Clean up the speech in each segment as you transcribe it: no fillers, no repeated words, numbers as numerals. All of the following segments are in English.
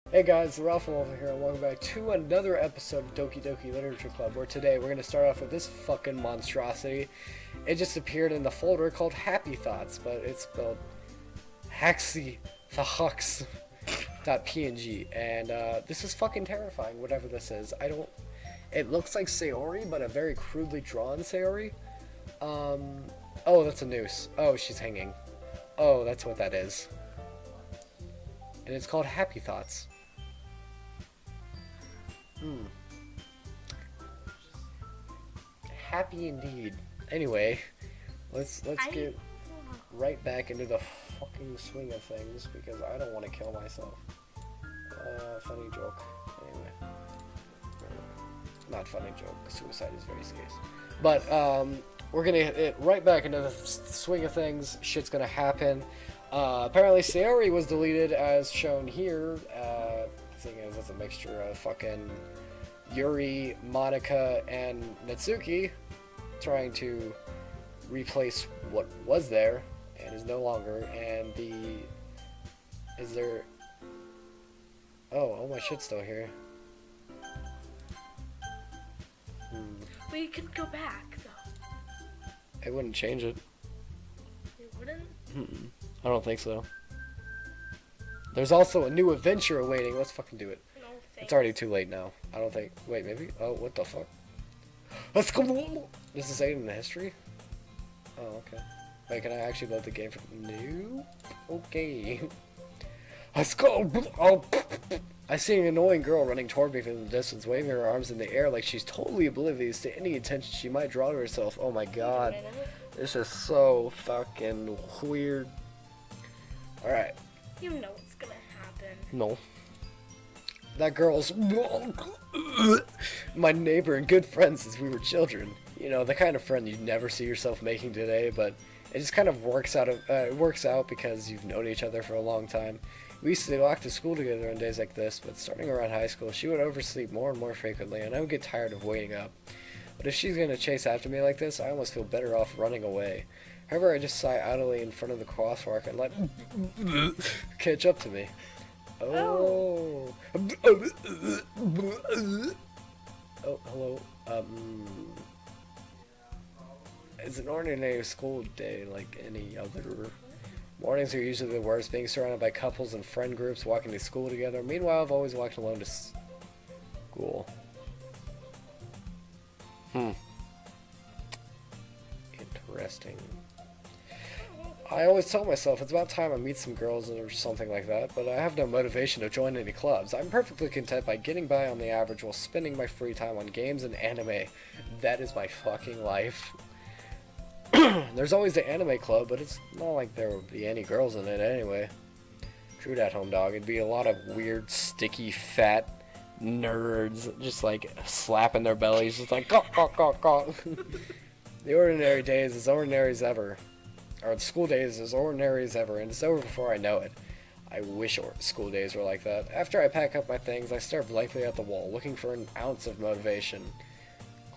Hey guys, TheRoflWaffle here, and welcome back to another episode of Doki Literature Club, where today we're going to start off with this fucking monstrosity. It just appeared in the folder called Happy Thoughts, but it's spelled haxythahux.png, and this is fucking terrifying, whatever this is. It looks like Sayori, but a very crudely drawn Sayori. Oh, that's a noose. Oh, she's hanging. Oh, that's what that is. And it's called Happy Thoughts. Happy indeed. Anyway, let's get right back into the fucking swing of things because I don't want to kill myself. Funny joke. Anyway, not funny joke. Suicide is very serious. But we're gonna get right back into the swing of things. Shit's gonna happen. Apparently Sayori was deleted as shown here. Seeing as it's a mixture of fucking Yuri, Monica, and Natsuki trying to replace what was there and is no longer. And oh, my shit's still here. But you can go back though. It wouldn't change it. It wouldn't? I don't think so. There's also a new adventure awaiting. Let's fucking do it. No, thanks. It's already too late now. I don't think. Wait, maybe? Oh, what the fuck? Let's go. Does this aid in the history? Oh, okay. Wait, can I actually load the game from new? Okay. Let's go. Oh. I see an annoying girl running toward me from the distance, waving her arms in the air like she's totally oblivious to any attention she might draw to herself. Oh my god. This is so fucking weird. Alright. You know what's gonna happen. No. That girl's my neighbor and good friend since we were children. You know, the kind of friend you'd never see yourself making today, but it just kind of works out because you've known each other for a long time. We used to walk to school together on days like this, but starting around high school, she would oversleep more and more frequently, and I would get tired of waiting up. But if she's gonna chase after me like this, I almost feel better off running away. However, I just sigh idly in front of the crosswalk and let catch up to me. Oh. Oh, hello. It's an ordinary school day like any other. Mornings are usually the worst, being surrounded by couples and friend groups walking to school together. Meanwhile, I've always walked alone to school. Interesting. I always tell myself it's about time I meet some girls or something like that, but I have no motivation to join any clubs. I'm perfectly content by getting by on the average while spending my free time on games and anime. That is my fucking life. There's always the anime club, but it's not like there would be any girls in it anyway. True that, home dog. It'd be a lot of weird, sticky, fat nerds just like slapping their bellies, just like gawk, gawk, gawk, gawk. The ordinary day is as ordinary as ever. Or the school day is as ordinary as ever, and it's over before I know it. I wish school days were like that. After I pack up my things, I stare blankly at the wall, looking for an ounce of motivation.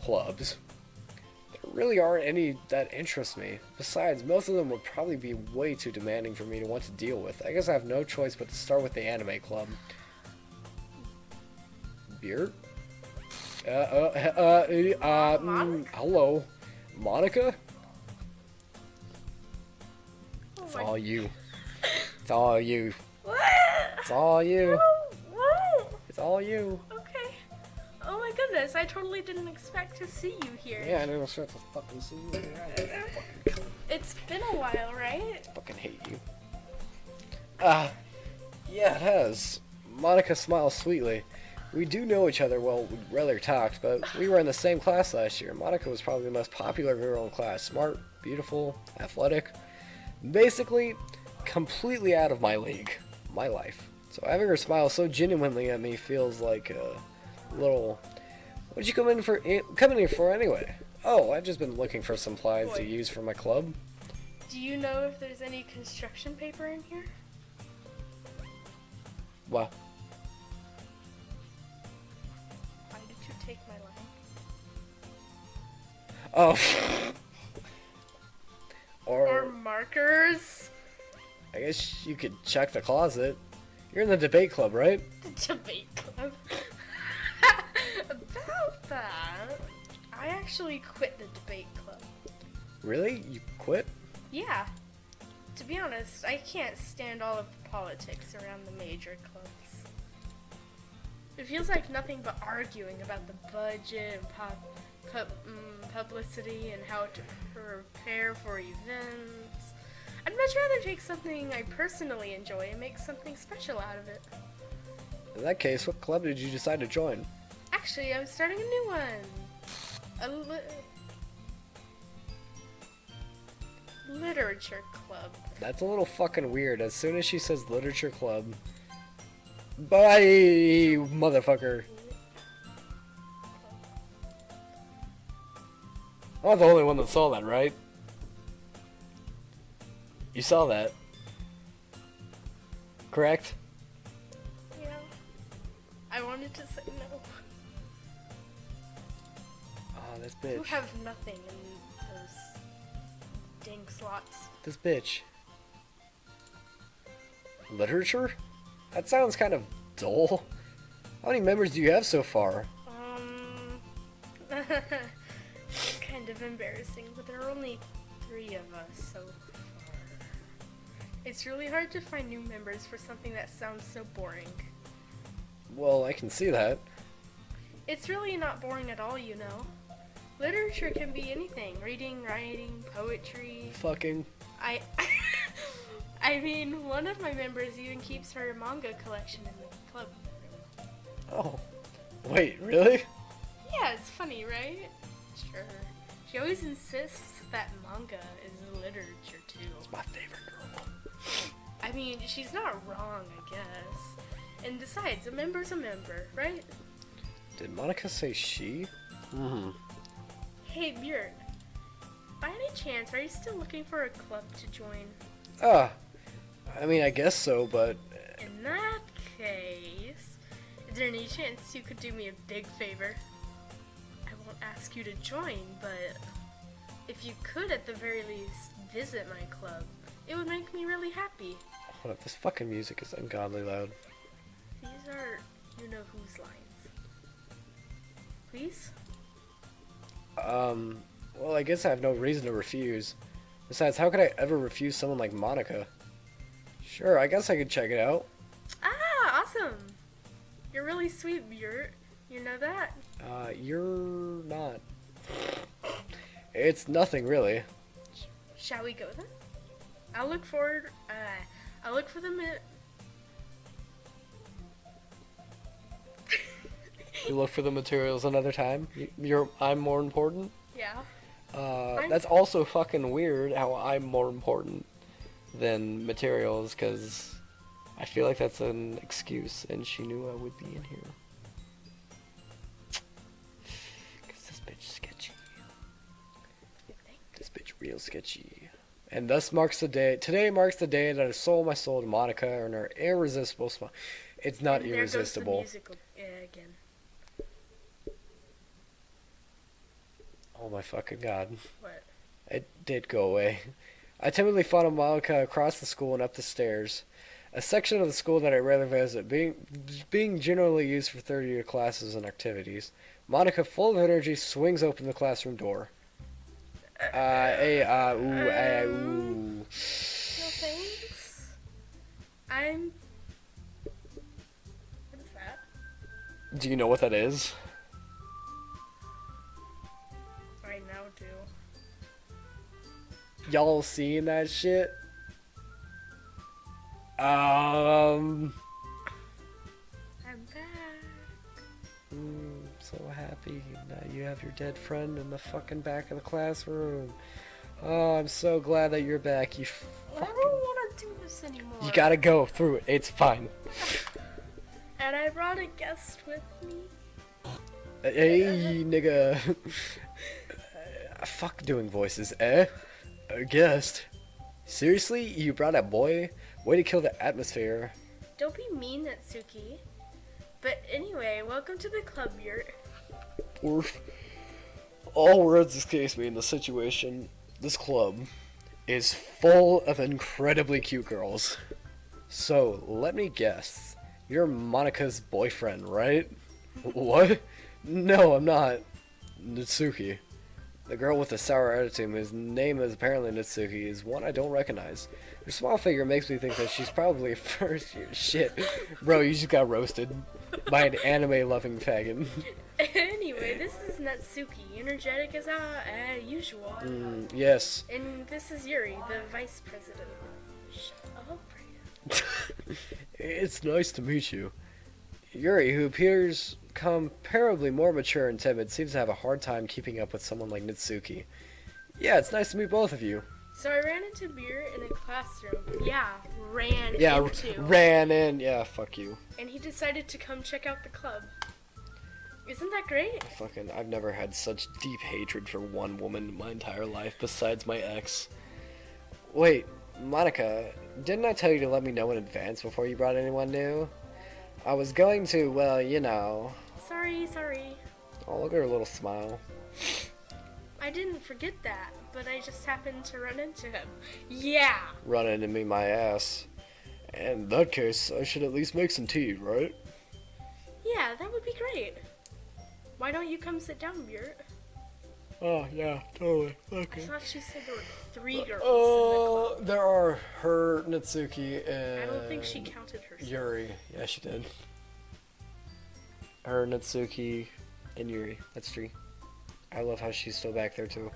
Clubs. There really aren't any that interest me. Besides, most of them would probably be way too demanding for me to want to deal with. I guess I have no choice but to start with the anime club. Beer? Hello. Monica? It's all you. It's all you. What? It's all you. What? It's all you. Okay. Oh my goodness, I totally didn't expect to see you here. Yeah, I didn't expect to fucking see you. It's been a while, right? I fucking hate you. Yeah, it has. Monica smiles sweetly. We do know each other well, we rarely talked, but we were in the same class last year. Monica was probably the most popular girl in class. Smart, beautiful, athletic. Basically, completely out of my league. My life. So having her smile so genuinely at me feels like a little... What'd you come in here for anyway? Oh, I've just been looking for supplies to use for my club. Do you know if there's any construction paper in here? What? Why did you take my line? Oh. Or markers? I guess you could check the closet. You're in the debate club, right? The debate club. About that, I actually quit the debate club. Really? You quit? Yeah. To be honest, I can't stand all of the politics around the major clubs. It feels like nothing but arguing about the budget and publicity and how to prepare for events. I'd much rather take something I personally enjoy and make something special out of it. In that case, what club did you decide to join? Actually, I'm starting a new one. Literature club. That's a little fucking weird. As soon as she says literature club, bye, motherfucker. I'm not the only one that saw that, right? You saw that. Correct? Yeah. I wanted to say no. Oh, this You bitch. have nothing in those dang slots. This bitch. Literature? That sounds kind of dull. How many members do you have so far? Kind of embarrassing, but there are only 3 of us so far. It's really hard to find new members for something that sounds so boring. Well, I can see that. It's really not boring at all, you know. Literature can be anything. Reading, writing, poetry. Fucking. I mean, one of my members even keeps her manga collection in the club room. Oh. Wait, really? Yeah, it's funny, right? Sure. She always insists that manga is literature too. My favorite girl. I mean, she's not wrong, I guess. And besides, a member's a member, right? Did Monica say she? Mm-hmm. Hey, Björn. By any chance, are you still looking for a club to join? I mean, I guess so, but... In that case, is there any chance you could do me a big favor? I won't ask you to join, but if you could at the very least visit my club, it would make me really happy. Hold up, this fucking music is ungodly loud. These are you-know-whose lines. Please? Well, I guess I have no reason to refuse. Besides, how could I ever refuse someone like Monica? Sure, I guess I could check it out. Ah, awesome! You're really sweet, Bjert. You know that? You're not. It's nothing, really. Shall we go then? I'll look for them at... You look for the materials another time? I'm more important? Yeah. That's also fucking weird how I'm more important than materials, because I feel like that's an excuse, and she knew I would be in here. Because this bitch sketchy. This bitch real sketchy. And thus marks the day, today marks the day that I sold my soul to Monica and her irresistible smile. It's not And irresistible. There goes the music again. Oh my fucking god. What? It did go away. I timidly followed Monica across the school and up the stairs. A section of the school that I rarely visit, being generally used for third-year classes and activities. Monica, full of energy, swings open the classroom door. Ooh. No thanks. What is that? Do you know what that is? I now do. Y'all seen that shit? I'm back. So happy. Now you have your dead friend in the fucking back of the classroom. Oh, I'm so glad that you're back. I don't want to do this anymore. You gotta go through it. It's fine. And I brought a guest with me. Hey, nigga. Fuck doing voices, eh? A guest? Seriously? You brought a boy? Way to kill the atmosphere. Don't be mean, Natsuki. But anyway, welcome to the club, Yurt. All words escape me in the situation. This club is full of incredibly cute girls. So, let me guess. You're Monika's boyfriend, right? What? No, I'm not. Natsuki. The girl with the sour attitude, whose name is apparently Natsuki, is one I don't recognize. Her small figure makes me think that she's probably a first year. Shit. Bro, you just got roasted by an anime-loving faggot. Anyway, this is Natsuki, energetic as usual. Yes. And this is Yuri, the vice president. Shut up, Brandon. It's nice to meet you. Yuri, who appears comparably more mature and timid, seems to have a hard time keeping up with someone like Natsuki. Yeah, it's nice to meet both of you. So I ran into Beer in a classroom. Yeah, ran in. Yeah, fuck you. And he decided to come check out the club. Isn't that great? Fucking, I've never had such deep hatred for one woman in my entire life besides my ex. Wait, Monica, didn't I tell you to let me know in advance before you brought anyone new? I was going to, well, you know. Sorry. Oh, look at her little smile. I didn't forget that, but I just happened to run into him. Yeah! Run into me, my ass. In that case, I should at least make some tea, right? Yeah, that would be great. Why don't you come sit down, Beer? Oh, yeah, totally. Okay. I thought she said there were 3 girls in the club. There are her, Natsuki, and I don't think she counted herself. Yuri. Yeah, she did. Her, Natsuki, and Yuri. That's 3. I love how she's still back there, too.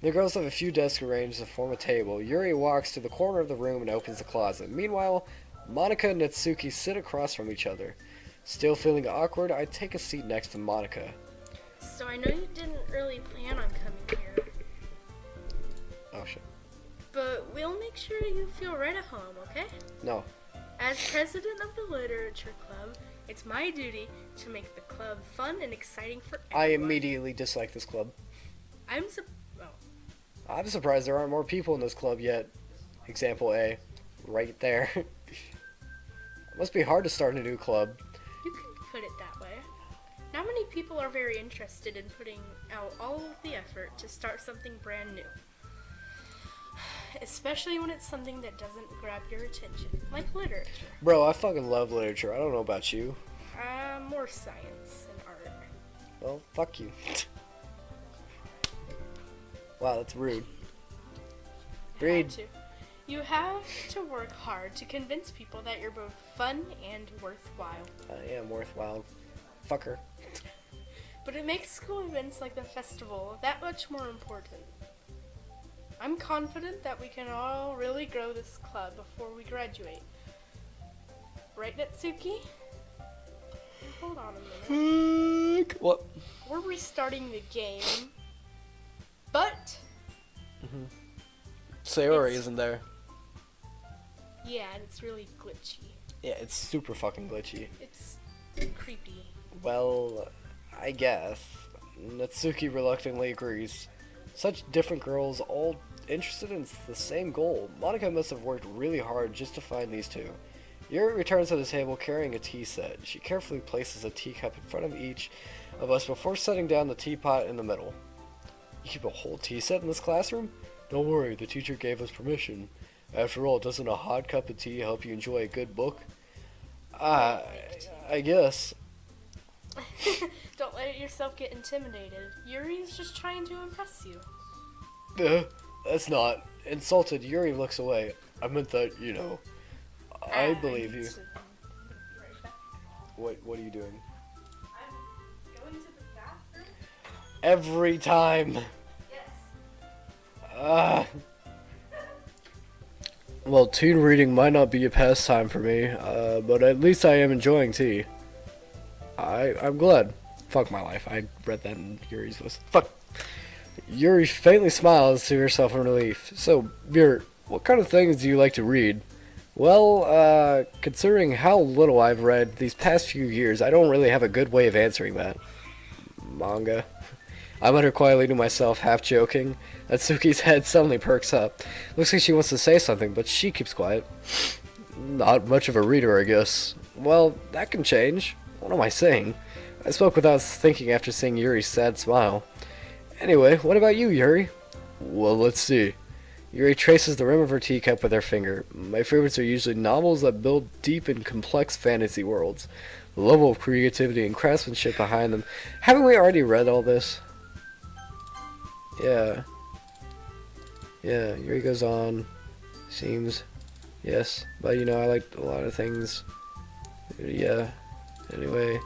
The girls have a few desks arranged to form a table. Yuri walks to the corner of the room and opens the closet. Meanwhile, Monica and Natsuki sit across from each other. Still feeling awkward, I take a seat next to Monica. So I know you didn't really plan on coming here. Oh, shit. But we'll make sure you feel right at home, okay? No. As president of the literature club, it's my duty to make the club fun and exciting for everyone. I immediately dislike this club. I'm surprised there aren't more people in this club yet. Example A. Right there. It must be hard to start a new club. You can put it that way. Not many people are very interested in putting out all of the effort to start something brand new. Especially when it's something that doesn't grab your attention, like literature. Bro, I fucking love literature. I don't know about you. More science and art. Well, fuck you. Wow, that's rude. Read. You have to work hard to convince people that you're both fun and worthwhile. I am worthwhile. Fucker. But it makes school events like the festival that much more important. I'm confident that we can all really grow this club before we graduate. Right, Natsuki? Hold on a minute. What? We're restarting the game, but... Sayori isn't there. Yeah, and it's really glitchy. Yeah, it's super fucking glitchy. It's creepy. Well, I guess. Natsuki reluctantly agrees. Such different girls, all interested in the same goal. Monica must have worked really hard just to find these two. Yuri returns to the table carrying a tea set. She carefully places a teacup in front of each of us before setting down the teapot in the middle. You keep a whole tea set in this classroom? Don't worry, the teacher gave us permission. After all, doesn't a hot cup of tea help you enjoy a good book? I guess. Don't let yourself get intimidated. Yuri's just trying to impress you. That's not. Insulted, Yuri looks away. I meant that, you know. I believe you. What are you doing? I'm going to the bathroom. Every time. Yes. Well, tea reading might not be a pastime for me, but at least I am enjoying tea. I'm glad. Fuck my life. I read that in Yuri's voice. Fuck. Yuri faintly smiles to herself in relief. So, Beer, what kind of things do you like to read? Well, considering how little I've read these past few years, I don't really have a good way of answering that. Manga. I mutter quietly to myself, half joking. Natsuki's head suddenly perks up. Looks like she wants to say something, but she keeps quiet. Not much of a reader, I guess. Well, that can change. What am I saying? I spoke without thinking after seeing Yuri's sad smile. Anyway, what about you, Yuri? Well, let's see. Yuri traces the rim of her teacup with her finger. My favorites are usually novels that build deep and complex fantasy worlds. The level of creativity and craftsmanship behind them. Haven't we already read all this? Yeah. Yeah, Yuri goes on. Seems. Yes. But, you know, I like a lot of things. Yeah. Anyway.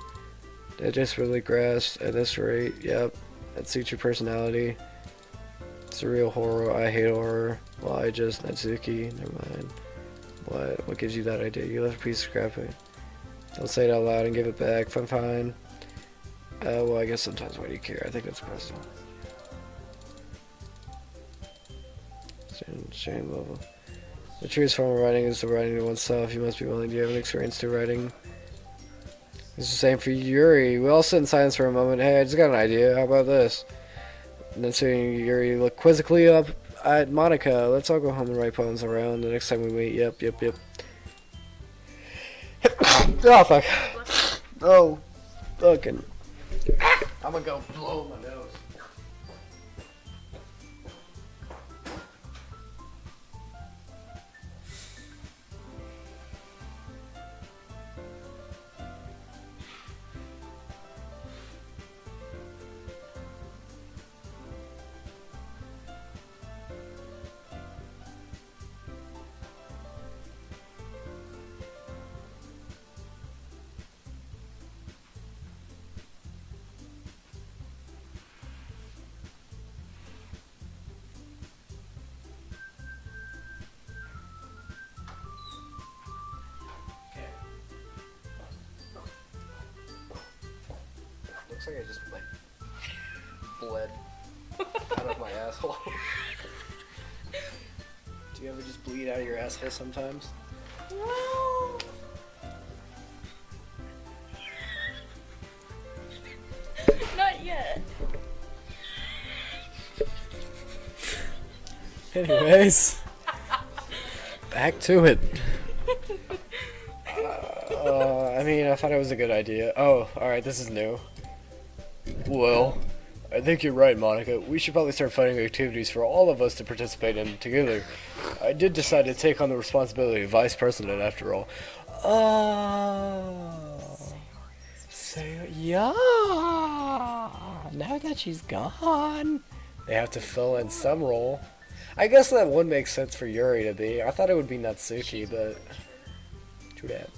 That just really grasped at this rate. Yep. That suits your personality. Surreal horror. I hate horror. Well, I just. Natsuki. Never mind. What? What gives you that idea? You left a piece of scrapping. Don't say it out loud and give it back. Fine. Well, I guess sometimes why do you care? I think it's personal. Shame level. The truest form of writing is the writing to oneself. You must be willing to have an experience to writing. It's the same for Yuri. We all sit in silence for a moment. Hey, I just got an idea. How about this? And then seeing Yuri look quizzically up at Monica. Let's all go home and write poems around the next time we meet. Yep. Oh, fuck. Oh, fucking. I'm gonna go blow my nose. Looks like I just like bled out of my asshole. Do you ever just bleed out of your asshole sometimes? Well, not yet. Anyways, back to it. I mean, I thought it was a good idea. Oh, alright, this is new. Well, I think you're right, Monica. We should probably start finding activities for all of us to participate in together. I did decide to take on the responsibility of vice president after all. Yeah. Now that she's gone, they have to fill in some role. I guess that would make sense for Yuri to be. I thought it would be Natsuki, but too bad.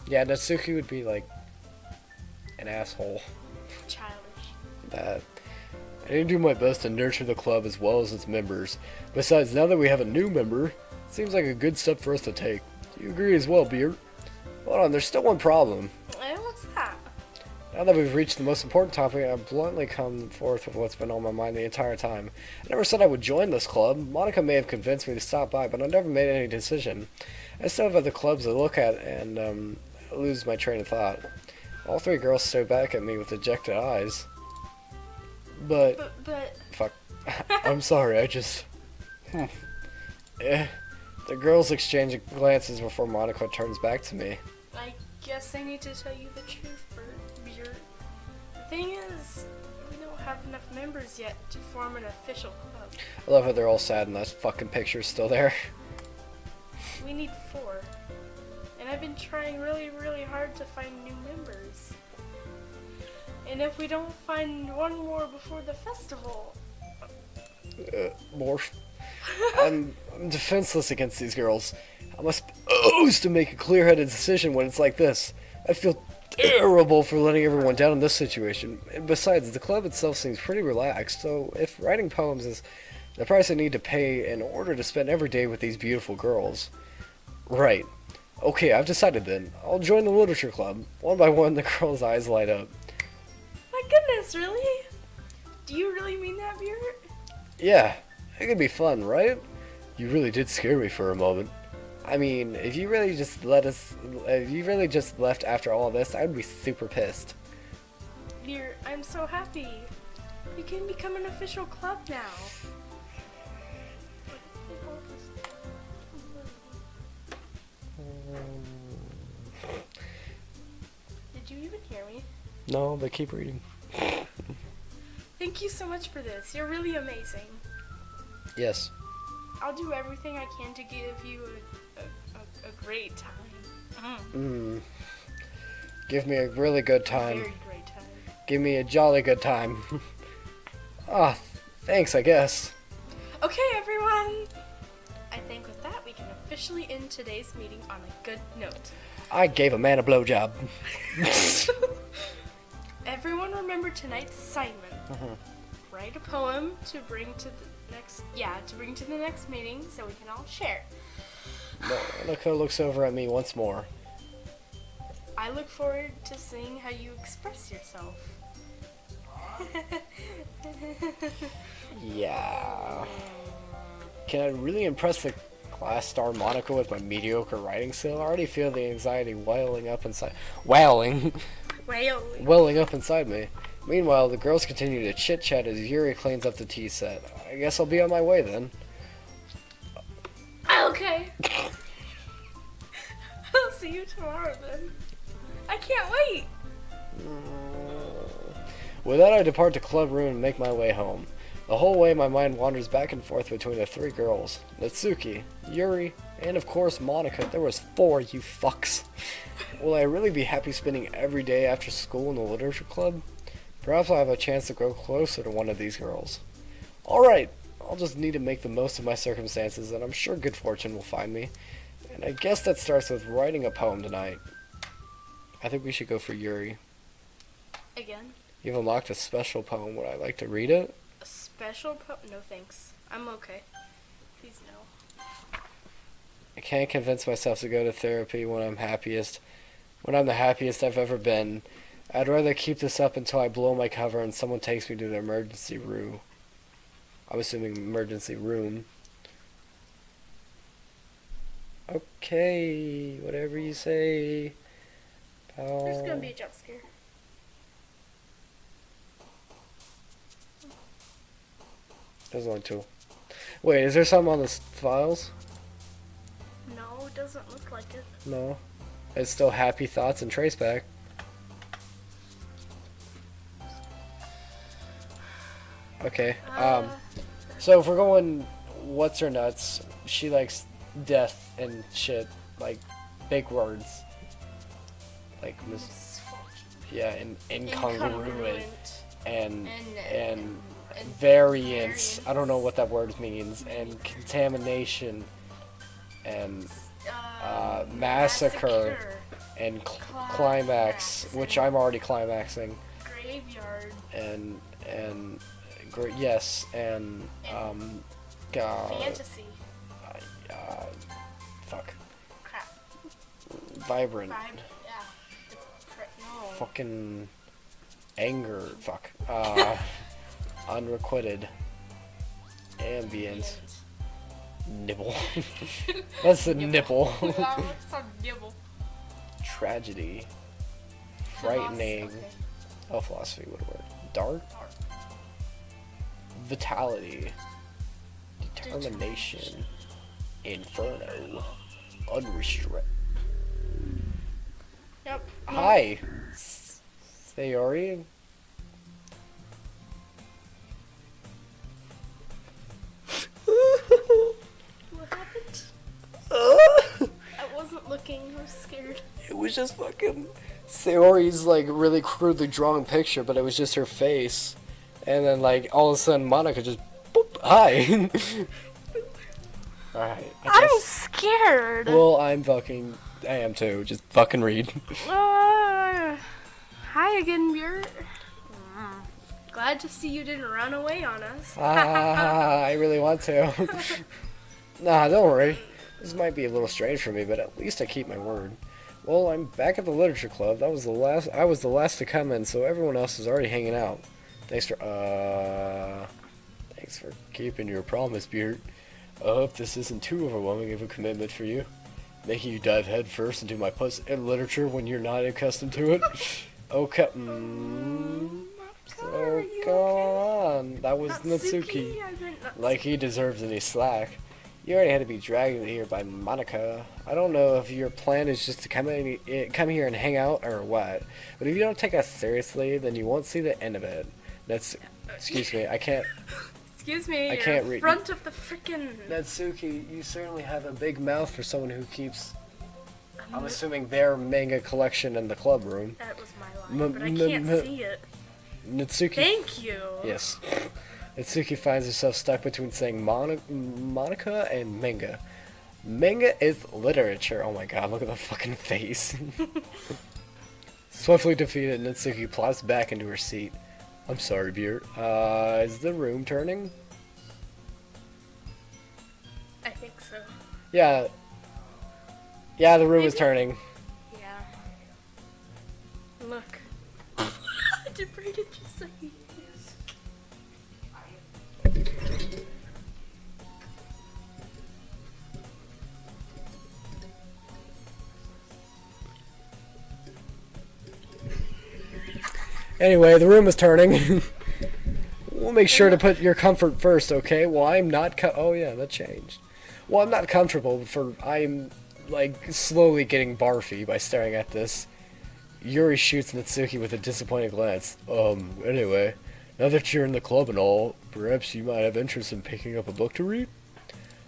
Yeah, Natsuki would be like an asshole. Childish. That. I didn't do my best to nurture the club as well as its members. Besides, now that we have a new member, it seems like a good step for us to take. Do you agree as well, Beard? Hold on, there's still one problem. What's that? Now that we've reached the most important topic, I've bluntly come forth with what's been on my mind the entire time. I never said I would join this club. Monica may have convinced me to stop by, but I never made any decision. I still have other clubs to look at and lose my train of thought. All three girls stared back at me with dejected eyes. But fuck. I'm sorry, I just... The girls exchange glances before Monica turns back to me. I guess I need to tell you the truth, Beard. The thing is, we don't have enough members yet to form an official club. I love how they're all sad and that fucking picture's still there. We need 4. And I've been trying really, really hard to find new members. And if we don't find one more before the festival... More? I'm defenseless against these girls. How am I supposed to make a clear-headed decision when it's like this? I feel terrible for letting everyone down in this situation. And besides, the club itself seems pretty relaxed, so if writing poems is the price I need to pay in order to spend every day with these beautiful girls... Right. Okay, I've decided then. I'll join the literature club. One by one, the girls' eyes light up. My goodness, really? Do you really mean that, Beard? Yeah, it could be fun, right? You really did scare me for a moment. I mean, if you really just left after all this, I would be super pissed. Beard, I'm so happy. You can become an official club now. Did you even hear me? No, but keep reading. Thank you so much for this. You're really amazing. Yes. I'll do everything I can to give you a great time. Give me a really good time. Very great time. Give me a jolly good time. Ah, thanks, I guess. Okay, everyone. I think with that we can officially end today's meeting on a good note. I gave a man a blowjob. Everyone remember tonight's assignment. Write a poem to bring to the next meeting so we can all share. Monica looks over at me once more. I look forward to seeing how you express yourself. Yeah. Can I really impress the class star Monica with my mediocre writing skill? I already feel the anxiety welling up inside me. Meanwhile, the girls continue to chit-chat as Yuri cleans up the tea set. I guess I'll be on my way then. Okay. I'll see you tomorrow then. I can't wait. With that, I depart the club room and make my way home. The whole way, my mind wanders back and forth between the three girls. Natsuki, Yuri, and of course Monica. There was 4, you fucks. Will I really be happy spending every day after school in the literature club? Perhaps I'll have a chance to grow closer to one of these girls. Alright, I'll just need to make the most of my circumstances, and I'm sure good fortune will find me. And I guess that starts with writing a poem tonight. I think we should go for Yuri. Again? You've unlocked a special poem. Would I like to read it? A special poem? No thanks. I'm okay. Please no. I can't convince myself to go to therapy when I'm the happiest I've ever been. I'd rather keep this up until I blow my cover and someone takes me to the emergency room. I'm assuming emergency room. Okay, whatever you say. There's gonna be a jump scare. There's only 2. Wait, is there something on the files? No, it doesn't look like it. No. It's still happy thoughts and traceback. Okay. So if we're going what's her nuts, she likes death and shit, like big words. Like yeah, and incongruent and variance. I don't know what that word means. And contamination and massacre and climax, which I'm already climaxing. Graveyard. And yes, and fantasy. Fuck. Crap. Vibrant. Yeah. No. Fucking anger. Fuck. Unrequited. Ambient. Nibble. That's a nibble. What's a nibble? Tragedy. Frightening. Okay. Oh, philosophy would work. Dark. Vitality. Determination. Inferno. Unrestricted. Yep. Hi. Sayori. What happened? I wasn't looking. I was scared. It was just fucking Sayori's like really crudely drawn picture, but it was just her face. And then like all of a sudden Monica just boop, hi. Alright. I'm scared. Well, I am too. Just fucking read. Hi again, Bjert. Glad to see you didn't run away on us. I really want to. Nah, don't worry. This might be a little strange for me, but at least I keep my word. Well, I'm back at the literature club. I was the last to come in, so everyone else is already hanging out. Thanks for keeping your promise, Beard. I hope this isn't too overwhelming of a commitment for you. Making you dive headfirst into my literature when you're not accustomed to it. Okay. So go on. That was Natsuki. Like he deserves any slack. You already had to be dragged here by Monica. I don't know if your plan is just to come here and hang out or what. But if you don't take us seriously, then you won't see the end of it. Excuse me, I can't. Excuse me, I you're can't in read. front of the frickin'... Natsuki, you certainly have a big mouth for someone who keeps, I'm assuming, their manga collection in the club room. That was my line, but I can't see it. Natsuki. Thank you. Yes. Natsuki finds herself stuck between saying Monica and manga. Manga is literature. Oh my god, look at the fucking face. Swiftly defeated, Natsuki plops back into her seat. I'm sorry, Beer. Is the room turning? I think so. Yeah. Yeah, the room is turning. Yeah. Look. Did Brayden just say yes? Anyway, the room is turning. We'll make sure to put your comfort first, okay? Well, I'm not oh yeah, that changed. Well, I'm not comfortable, I'm, like, slowly getting barfy by staring at this. Yuri shoots Natsuki with a disappointed glance. Anyway, now that you're in the club and all, perhaps you might have interest in picking up a book to read?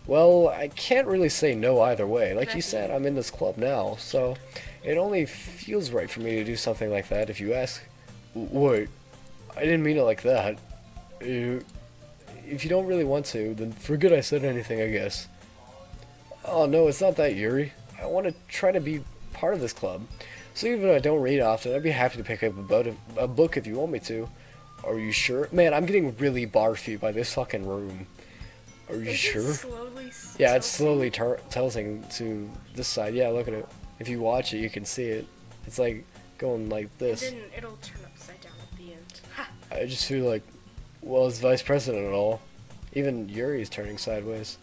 Well, I can't really say no either way. Like you said, I'm in this club now, so it only feels right for me to do something like that if you ask. Wait, I didn't mean it like that. If you don't really want to, then forget I said anything, I guess. Oh no, it's not that, Yuri. I want to try to be part of this club. So even if I don't read often, I'd be happy to pick up a book if you want me to. Are you sure? Man, I'm getting really barfy by this fucking room. Are you sure? Yeah, it's slowly tilting to this side. Yeah, look at it. If you watch it, you can see it. It's like going like this. And then it'll turn upside down at the end. Ha! I just feel like, well, as vice president and all, even Yuri's turning sideways,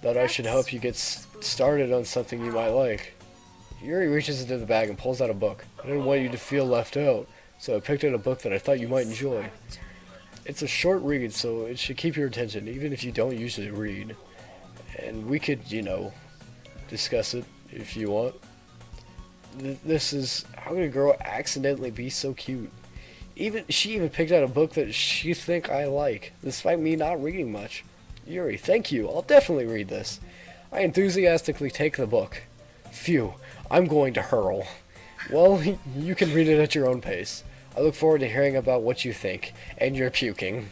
that I should help you get started on something you might like. Yuri reaches into the bag and pulls out a book. I didn't want you to feel left out, so I picked out a book that I thought you might enjoy. It's a short read, so it should keep your attention, even if you don't usually read. And we could, you know, discuss it if you want. This is, how could a girl accidentally be so cute? She even picked out a book that she think I like, despite me not reading much. Yuri, thank you. I'll definitely read this. I enthusiastically take the book. Phew, I'm going to hurl. Well, you can read it at your own pace. I look forward to hearing about what you think, and you're puking.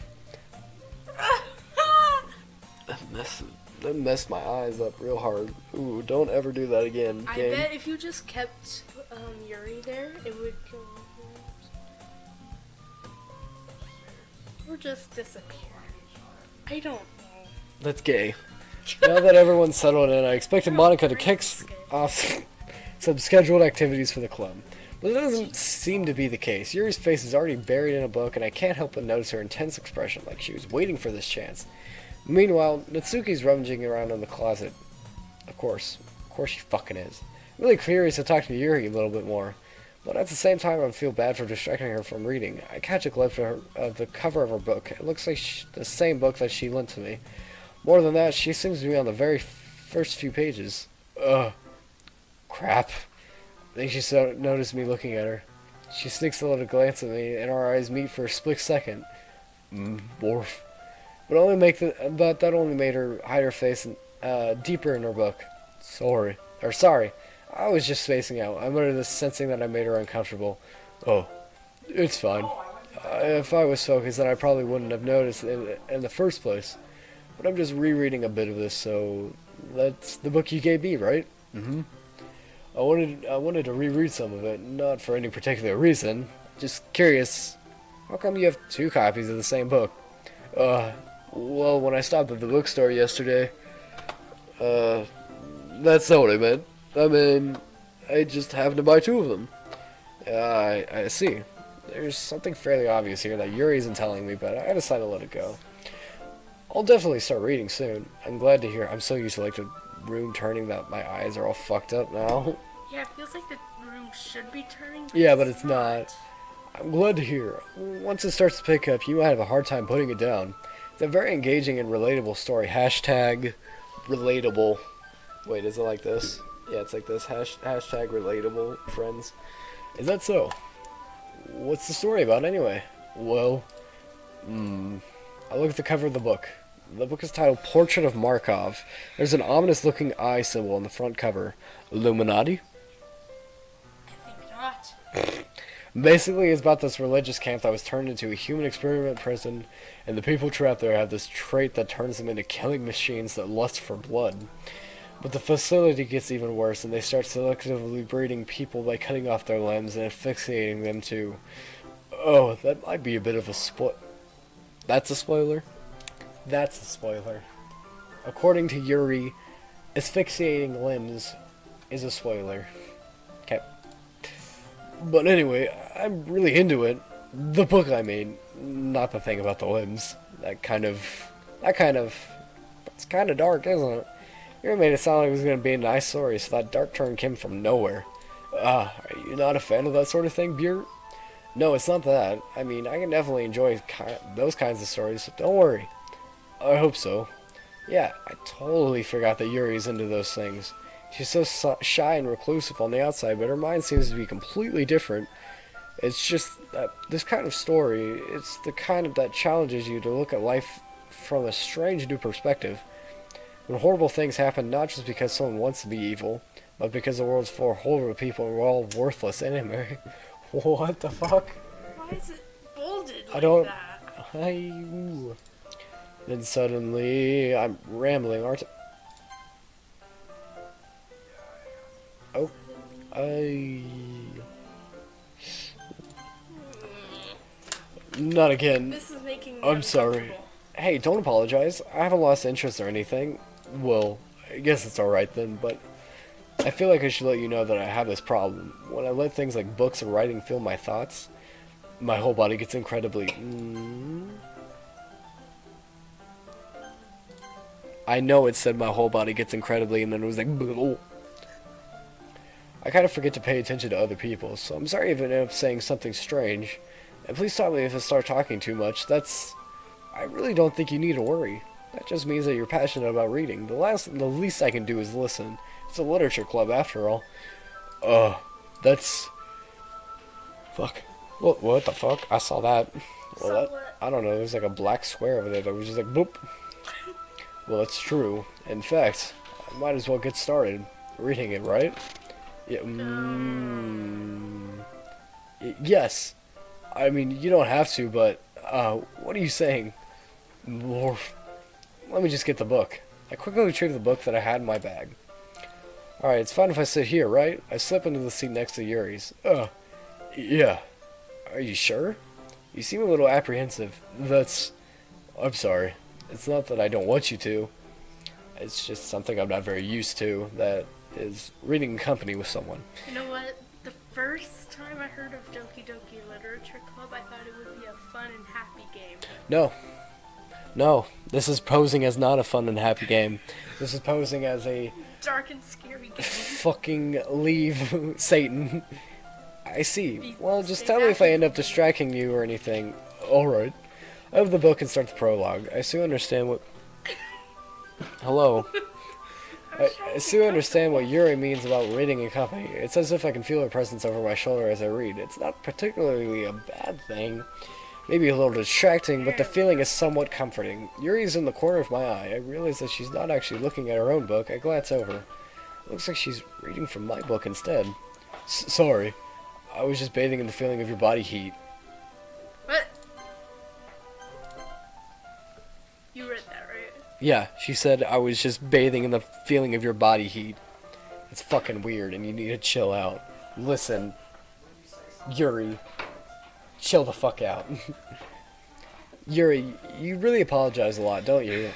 That messed my eyes up real hard. Ooh, don't ever do that again, I game. bet if you just kept Yuri there, it would go or just disappear. I don't know. That's gay. Now that everyone's settled in, I expected Monica to kick off some scheduled activities for the club. But it doesn't seem to be the case. Yuri's face is already buried in a book, and I can't help but notice her intense expression, like she was waiting for this chance. Meanwhile, Natsuki's rummaging around in the closet. Of course she fucking is. Really curious to talk to Yuri a little bit more. But at the same time, I feel bad for distracting her from reading. I catch a glimpse of the cover of her book. It looks like the same book that she lent to me. More than that, she seems to be on the very first few pages. Ugh. Crap. I think she noticed me looking at her. She sneaks a little glance at me, and our eyes meet for a split second. Borf. But that only made her hide her face deeper in her book. Sorry. I was just spacing out. I muttered this, sensing that I made her uncomfortable. Oh, it's fine. If I was focused, then I probably wouldn't have noticed it in the first place. But I'm just rereading a bit of this, so that's the book you gave me, right? Mm-hmm. I wanted to reread some of it, not for any particular reason. Just curious. How come you have 2 copies of the same book? Well, when I stopped at the bookstore yesterday, that's not what I meant. I mean, I just happened to buy 2 of them. I see. There's something fairly obvious here that Yuri isn't telling me, but I decided to let it go. I'll definitely start reading soon. I'm glad to hear. I'm so used to like the room turning that my eyes are all fucked up now. Yeah, it feels like the room should be turning. Yeah, but it's not. I'm glad to hear. Once it starts to pick up, you might have a hard time putting it down. It's a very engaging and relatable story. Hashtag relatable. Wait, is it like this? Yeah, it's like this. Hashtag relatable, friends. Is that so? What's the story about anyway? Well, I look at the cover of the book. The book is titled Portrait of Markov. There's an ominous-looking eye symbol on the front cover. Illuminati? I think not. Basically, it's about this religious camp that was turned into a human experiment prison, and the people trapped there have this trait that turns them into killing machines that lust for blood. But the facility gets even worse, and they start selectively breeding people by cutting off their limbs and asphyxiating them too. Oh, that might be a bit of a That's a spoiler? That's a spoiler. According to Yuri, asphyxiating limbs is a spoiler. Okay. But anyway, I'm really into it. The book, I mean, not the thing about the limbs. It's kind of dark, isn't it? You made it sound like it was going to be a nice story, so that dark turn came from nowhere. Are you not a fan of that sort of thing, Buer? No, it's not that. I mean, I can definitely enjoy those kinds of stories, so don't worry. I hope so. Yeah, I totally forgot that Yuri's into those things. She's so shy and reclusive on the outside, but her mind seems to be completely different. It's just that this kind of story, it's the kind of that challenges you to look at life from a strange new perspective. When horrible things happen, not just because someone wants to be evil, but because the world's full of horrible people and we're all worthless anyway. What the fuck? Why is it bolded like I don't... that? Then suddenly, I'm rambling, aren't I? Oh. Not again. This is making me I'm sorry. uncomfortable. Hey, don't apologize. I haven't lost interest or anything. Well, I guess it's alright then, but I feel like I should let you know that I have this problem. When I let things like books and writing fill my thoughts, my whole body gets incredibly... I know it said my whole body gets incredibly, and then it was like... Bleh. I kind of forget to pay attention to other people, so I'm sorry if I end up saying something strange. And please stop me if I start talking too much. I really don't think you need to worry. That just means that you're passionate about reading. The least I can do is listen. It's a literature club after all. Fuck. What the fuck? I saw that. Well, I don't know. There's like a black square over there that was just like boop. Well, that's true. In fact, I might as well get started reading it, right? Yeah. Yes. I mean, you don't have to, but what are you saying? Let me just get the book. I quickly retrieved the book that I had in my bag. Alright, it's fine if I sit here, right? I slip into the seat next to Yuri's. Yeah. Are you sure? You seem a little apprehensive. I'm sorry. It's not that I don't want you to. It's just something I'm not very used to, that is reading in company with someone. You know what? The first time I heard of Doki Doki Literature Club, I thought it would be a fun and happy game. No, this is posing as not a fun and happy game. This is posing as a... dark and scary game. Fucking leave, Satan. I see. Well, just tell me if I end up distracting you or anything. Alright. I open the book and start the prologue. I still understand what... Hello. I still understand what Yuri means about reading in company. It's as if I can feel her presence over my shoulder as I read. It's not particularly a bad thing. Maybe a little distracting, but the feeling is somewhat comforting. Yuri's in the corner of my eye. I realize that she's not actually looking at her own book. I glance over. Looks like she's reading from my book instead. Sorry. I was just bathing in the feeling of your body heat. What? You read that, right? Yeah, she said I was just bathing in the feeling of your body heat. It's fucking weird, and you need to chill out. Listen, Yuri, chill the fuck out. Yuri, you really apologize a lot, don't you?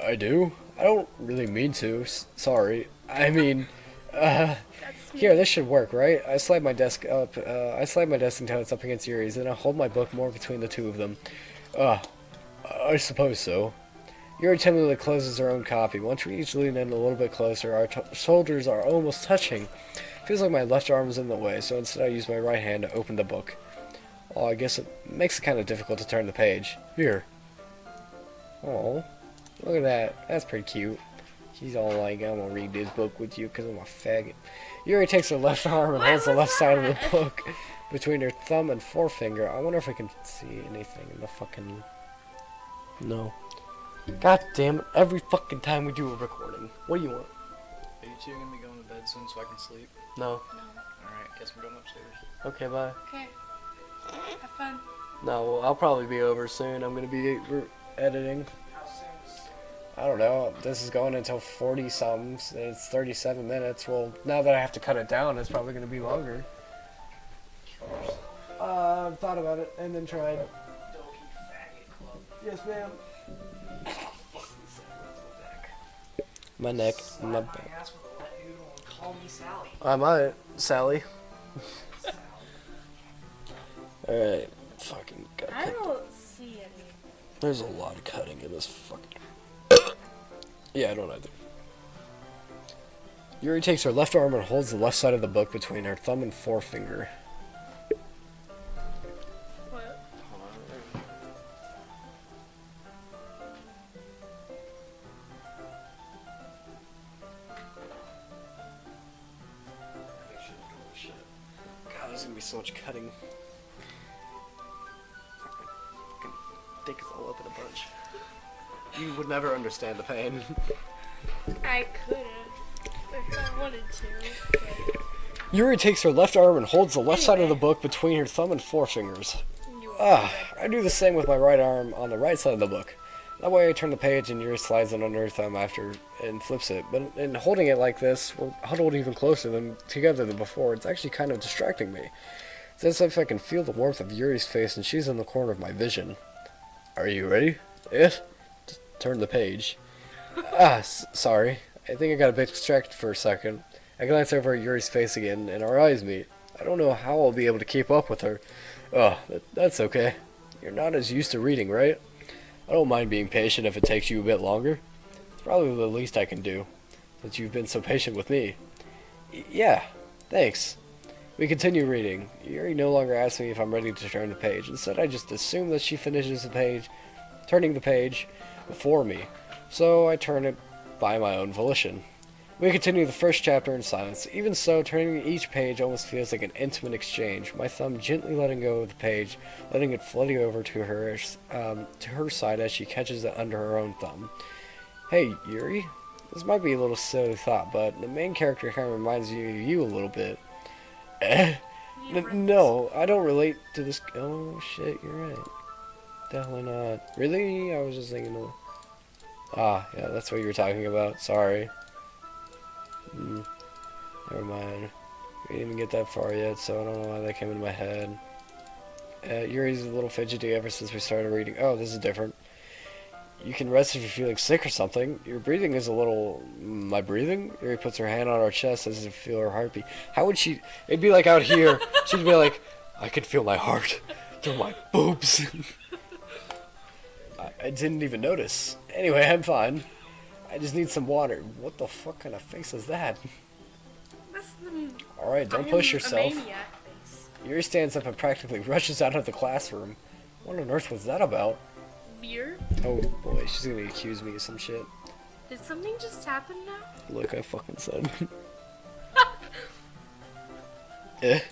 I do? I don't really mean to. Sorry. I mean, here, this should work, right? I slide my desk up. I slide my desk until it's up against Yuri's, and I hold my book more between the two of them. I suppose so. Yuri timidly closes her own copy. Once we each lean in a little bit closer, our shoulders are almost touching. Feels like my left arm is in the way, so instead I use my right hand to open the book. Oh, I guess it makes it kind of difficult to turn the page. Here. Oh, look at that. That's pretty cute. She's all like, I'm gonna read this book with you because I'm a faggot. Yuri takes her left arm and holds the left side of the book between her thumb and forefinger. I wonder if I can see anything in the fucking... No. God damn it, every fucking time we do a recording. What do you want? Are you two gonna be going to bed soon so I can sleep? No. Alright, guess we're going upstairs. Okay, bye. Okay. Have fun. No, well, I'll probably be over soon. I'm gonna be editing. How soon? I don't know. This is going until 40 something. It's 37 minutes. Well, now that I have to cut it down, it's probably gonna be longer. I've thought about it and then tried. Doki faggot club. Yes, ma'am. My neck. Slap My my back. ass with a wet noodle and call me Sally. I might, Sally. Sally. Alright. Fucking gotta I cut. don't see any. There's a lot of cutting in this fucking. Yeah, I don't either. Yuri takes her left arm and holds the left side of the book between her thumb and forefinger. What? God, there's gonna be so much cutting. Fucking dick is all up in a bunch. You would never understand the pain. I could've if I wanted to. But Yuri takes her left arm and holds the left side of the book between her thumb and forefingers. you I do the same with my right arm on the right side of the book. That way I turn the page and Yuri slides it under her thumb after and flips it. But in holding it like this, we're huddled even closer together than before. It's actually kind of distracting me. It's as if I can feel the warmth of Yuri's face and she's in the corner of my vision. Are you ready? Yes? Turn the page. Sorry. I think I got a bit distracted for a second. I glance over at Yuri's face again, and our eyes meet. I don't know how I'll be able to keep up with her. That's okay. You're not as used to reading, right? I don't mind being patient if it takes you a bit longer. It's probably the least I can do, since you've been so patient with me. Yeah, thanks. We continue reading. Yuri no longer asks me if I'm ready to turn the page. Instead, I just assume that she finishes the page, turning the page before me. So I turn it by my own volition. We continue the first chapter in silence. Even so, turning each page almost feels like an intimate exchange. My thumb gently letting go of the page, letting it float over to her side as she catches it under her own thumb. Hey, Yuri. This might be a little silly thought, but the main character kind of reminds you of you a little bit. No, I don't relate to this. Oh shit, you're right. Definitely not. Really? I was just thinking of. Yeah, that's what you were talking about. Sorry. Never mind. We didn't even get that far yet, so I don't know why that came into my head. Yuri's a little fidgety ever since we started reading. Oh, this is different. You can rest if you're feeling sick or something. Your breathing is a little... My breathing? Yuri puts her hand on our chest as if to feel her heartbeat. How would she... It'd be like out here. She'd be like, I can feel my heart through my boobs. I didn't even notice. Anyway, I'm fine. I just need some water. What the fuck kind of face is that? That's Alright, don't push yourself. A maniac face. Yuri stands up and practically rushes out of the classroom. What on earth was that about? Beer? Oh boy, she's gonna accuse me of some shit. Did something just happen now? Look, I fucking said. I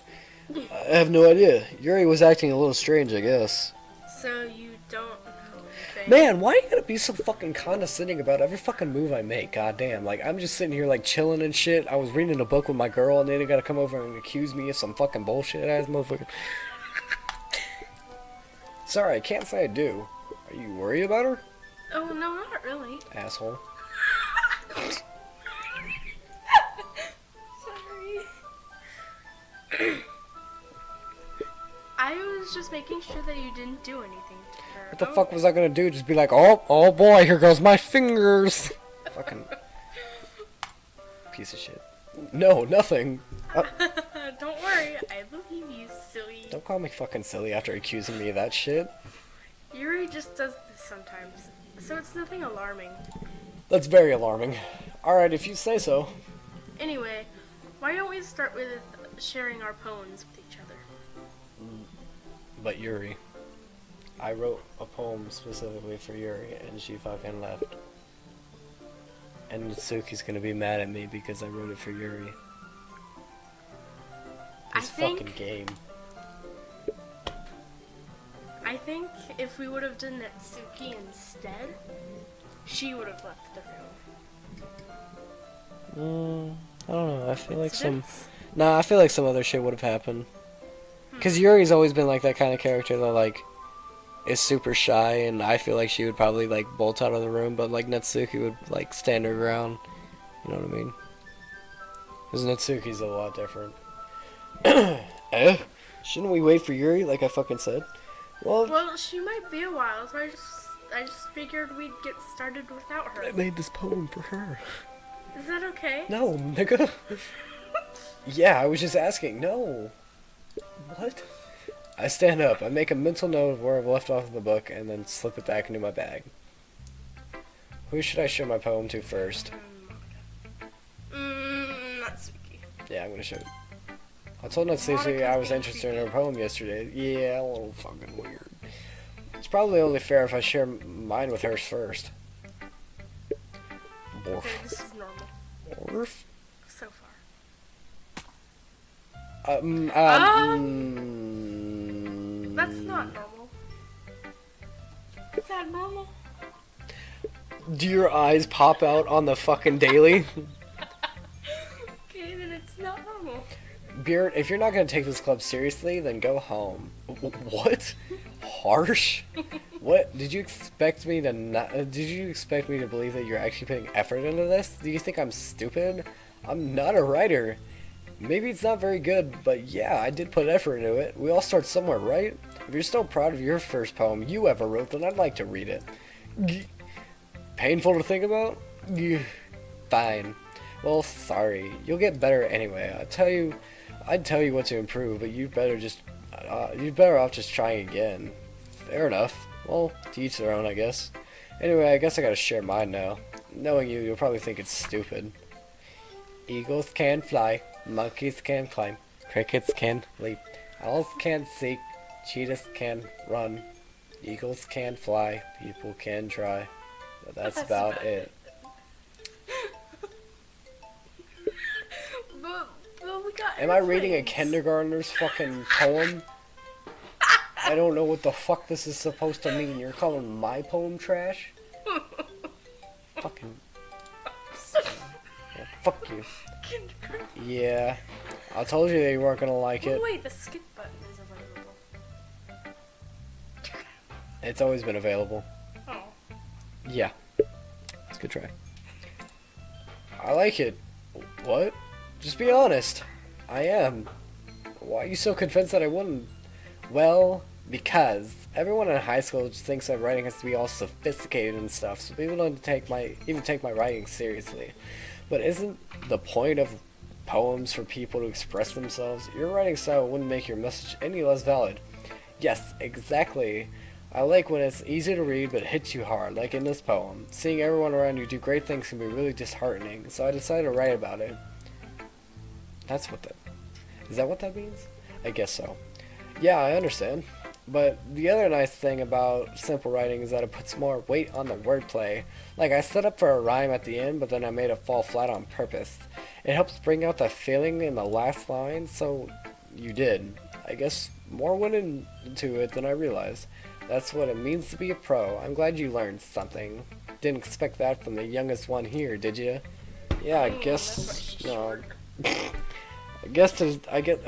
have no idea. Yuri was acting a little strange, I guess. So you don't know anything? Man, why you gotta be so fucking condescending about every fucking move I make? Goddamn, like I'm just sitting here like chilling and shit. I was reading a book with my girl, and then they gotta come over and accuse me of some fucking bullshit ass motherfucker. Sorry, I can't say I do. Are you worried about her? Oh, no, not really. Asshole. Sorry. I was just making sure that you didn't do anything to her. What the fuck was I gonna do? Just be like, oh boy, here goes my fingers. Fucking piece of shit. No, nothing. Don't worry, I believe you, silly. Don't call me fucking silly after accusing me of that shit. Yuri just does this sometimes, so it's nothing alarming. That's very alarming. Alright, if you say so. Anyway, why don't we start with sharing our poems with each other? But Yuri. I wrote a poem specifically for Yuri, and she fucking left. And Natsuki's gonna be mad at me because I wrote it for Yuri. This fucking game. I think think if we would have done Natsuki instead, she would have left the room. I don't know. I feel like some. Coincidence? Nah, I feel like some other shit would have happened. Cause Yuri's always been like that kind of character that like is super shy, and I feel like she would probably like bolt out of the room, but like Natsuki would like stand her ground. You know what I mean? Cause Natsuki's a lot different. Shouldn't we wait for Yuri like I fucking said? Well, she might be a while, so I just figured we'd get started without her. I made this poem for her. Is that okay? No, nigga. Yeah, I was just asking. No. What? I stand up. I make a mental note of where I've left off in the book, and then slip it back into my bag. Who should I show my poem to first? Natsuki. Yeah, I'm gonna show it. I told Natsuki I was interested in her poem yesterday. Yeah, a little fucking weird. It's probably only fair if I share mine with hers first. Okay, this is normal Borf. so far. That's not normal. Is that normal? Do your eyes pop out on the fucking daily? Okay, then it's not normal. Beard, if you're not gonna take this club seriously, then go home. What? Harsh? What? Did you expect me to not? Did you expect me to believe that you're actually putting effort into this? Do you think I'm stupid? I'm not a writer. Maybe it's not very good, but yeah, I did put effort into it. We all start somewhere, right? If you're still proud of your first poem you ever wrote, then I'd like to read it. Painful to think about? Fine. Well, sorry. You'll get better anyway. I'd tell you what to improve, but you'd better off just trying again. Fair enough. Well, to each their own, I guess. Anyway, I guess I gotta share mine now. Knowing you, you'll probably think it's stupid. Eagles can fly, monkeys can climb, crickets can leap, owls can seek, cheetahs can run, eagles can fly, people can try. But that's about it. But we got Am I reading a airplanes. kindergartner's fucking poem? I don't know what the fuck this is supposed to mean. You're calling my poem trash? Fucking. Yeah, fuck you. Kindergarten. Yeah. I told you that you weren't gonna like Oh, it. wait, the skip button is available. It's always been available. Oh. Yeah. It's a good try. I like it. What? Just be honest. I am. Why are you so convinced that I wouldn't? Well, because everyone in high school just thinks that writing has to be all sophisticated and stuff, so people don't even take my writing seriously. But isn't the point of poems for people to express themselves? Your writing style wouldn't make your message any less valid. Yes, exactly. I like when it's easy to read but hits you hard, like in this poem. Seeing everyone around you do great things can be really disheartening, so I decided to write about it. That's what that... Is that what that means? I guess so. Yeah, I understand. But the other nice thing about simple writing is that it puts more weight on the wordplay. Like, I set up for a rhyme at the end, but then I made it fall flat on purpose. It helps bring out the feeling in the last line, so you did. I guess more went into it than I realized. That's what it means to be a pro. I'm glad you learned something. Didn't expect that from the youngest one here, did you? Yeah, I guess... No. I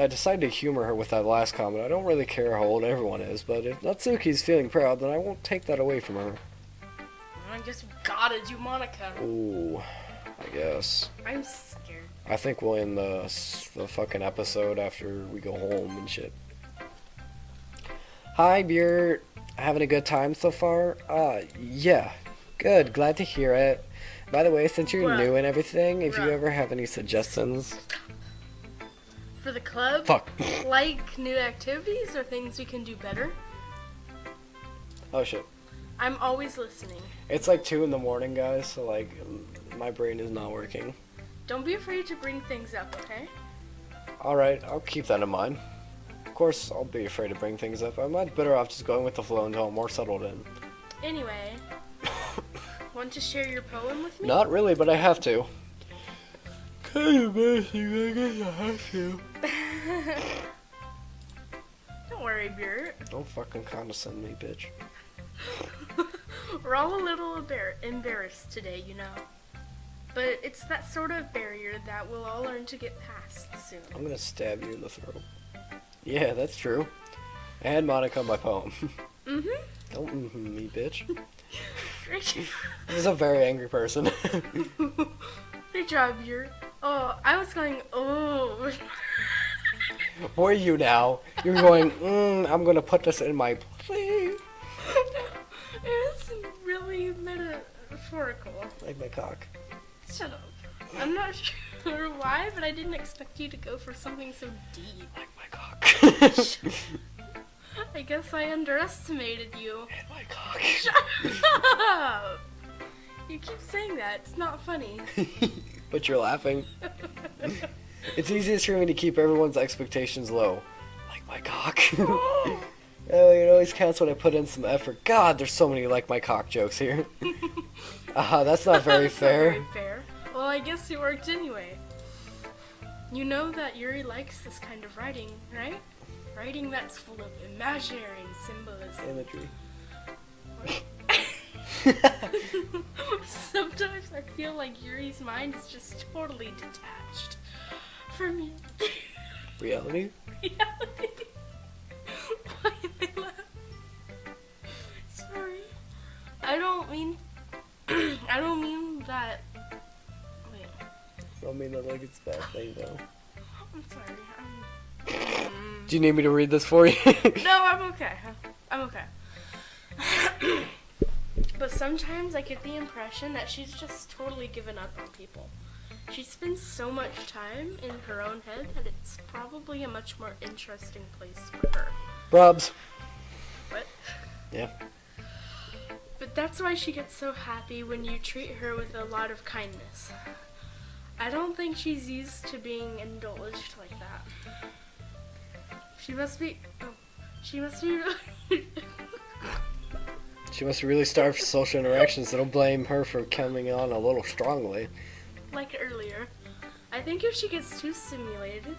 decided to humor her with that last comment. I don't really care how old everyone is, but if Natsuki's feeling proud, then I won't take that away from her. I guess we gotta do Monica. Ooh, I guess. I'm scared. I think we'll end the fucking episode after we go home and shit. Hi, Beard. Having a good time so far? Yeah. Good. Glad to hear it. By the way, since you're Bruh. new and everything, if you Bruh. ever have any suggestions... For the club? Fuck. Like new activities or things we can do better? Oh, shit. I'm always listening. It's like 2 in the morning, guys, so like, my brain is not working. Don't be afraid to bring things up, okay? Alright, I'll keep that in mind. Of course, I'll be afraid to bring things up. I'm much better off just going with the flow until I'm more settled in. Anyway, want to share your poem with me? Not really, but I have to. Kind of embarrassing, I guess I have to. Don't worry. sorry, Beer. Don't fucking condescend me, bitch. We're all a little embarrassed today, you know. But it's that sort of barrier that we'll all learn to get past soon. I'm gonna stab you in the throat. Yeah, that's true. And Monica, my poem. Mm-hmm. Don't me, bitch. Great. This is a very angry person. Good job, Beer. Oh, I was going, oh. Where are you now? You're going, I'm gonna put this in my pussy. It was really metaphorical. Like my cock. Shut up. I'm not sure why, but I didn't expect you to go for something so deep. Like my cock. I guess I underestimated you. And my cock. Shut up! You keep saying that. It's not funny. But you're laughing. It's easiest for me to keep everyone's expectations low. Like my cock. Oh, it always counts when I put in some effort. God, there's so many like my cock jokes here. That's not very That's fair. Not very fair. Well, I guess it worked anyway. You know that Yuri likes this kind of writing, right? Writing that's full of imaginary and symbolism. Imagery. Sometimes I feel like Yuri's mind is just totally detached from you. Reality? Reality. Why did I laugh? Sorry. I don't mean that. Wait. I don't mean that like it's a bad thing though. I'm sorry. Do you need me to read this for you? No, I'm okay. I'm okay. But sometimes I get the impression that she's just totally given up on people. She spends so much time in her own head that it's probably a much more interesting place for her. Robs. What? Yeah. But that's why she gets so happy when you treat her with a lot of kindness. I don't think she's used to being indulged like that. She must be She must really starved for social interactions, so don't blame her for coming on a little strongly. like earlier. I think if she gets too stimulated,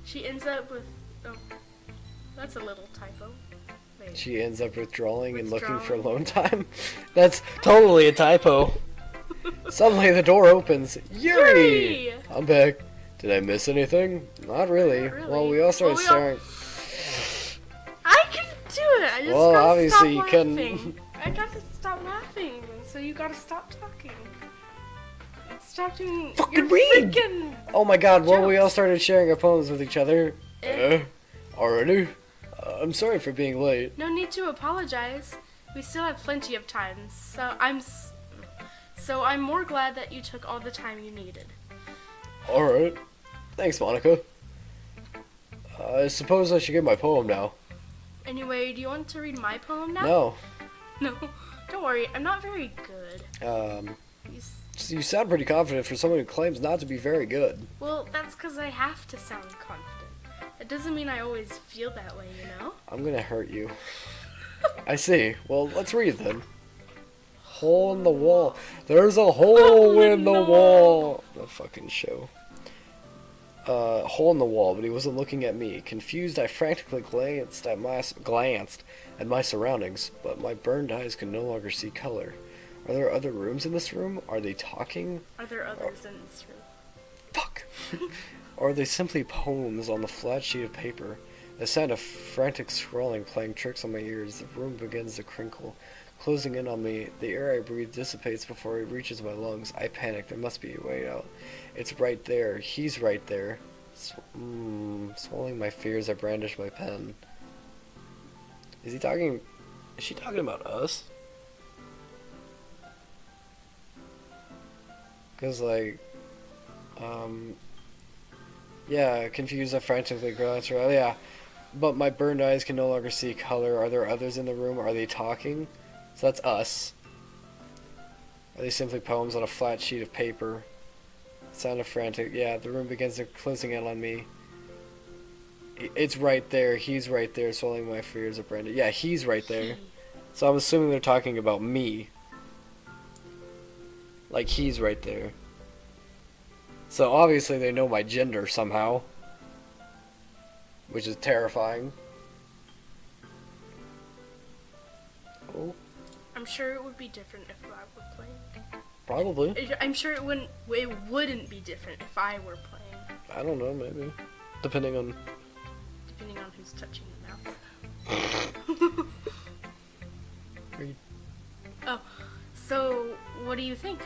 she ends up with that's a little typo. Wait. She ends up withdrawing and looking for Withdrawing. alone time. That's totally a typo. Suddenly the door opens. Yuri! Yuri! I'm back. Did I miss anything? Not really. Not really. Well, we all started Well, we all- staring. I can do it. I just Well, gotta obviously stop you laughing. couldn't. I gotta stop laughing, so you gotta stop talking. Stop doing. Fucking your read! freaking- Oh my god, well, we all Jokes. started sharing our poems with each other. Eh. Already? I'm sorry for being late. No need to apologize. We still have plenty of time, so I'm more glad that you took all the time you needed. Alright. Thanks, Monica. I suppose I should get my poem now. Anyway, do you want to read my poem now? No. No. Don't worry, I'm not very good. You sound pretty confident for someone who claims not to be very good. Well, that's because I have to sound confident. It doesn't mean I always feel that way, you know? I'm gonna hurt you. I see. Well, let's read then. Hole in the wall. There's a hole in the wall. The fucking show. Hole in the wall, but he wasn't looking at me. Confused, I frantically glanced at my surroundings, but my burned eyes could no longer see color. Are there other rooms in this room? Are they talking? Are there others in this room? Fuck. Or are they simply poems on the flat sheet of paper? The sound of frantic scrawling playing tricks on my ears. The room begins to crinkle, closing in on me. The air I breathe dissipates before it reaches my lungs. I panic. There must be a way out. It's right there. He's right there. Swallowing my fears, I brandish my pen. Is she talking about us? Because, yeah, confused, I frantically glance around. Yeah, but my burned eyes can no longer see color. Are there others in the room? Are they talking? So that's us. Are they simply poems on a flat sheet of paper? Sound of frantic. Yeah, the room begins to closing in on me. It's right there. He's right there, swallowing my fears of Brandon. Yeah, he's right there. So I'm assuming they're talking about me. Like, he's right there. So obviously they know my gender somehow. Which is terrifying. I'm sure it would be different if I were playing. Probably. I'm sure it wouldn't be different if I were playing, I don't know, maybe. Depending on... who's touching the mouth. Read. Oh, so what do you think?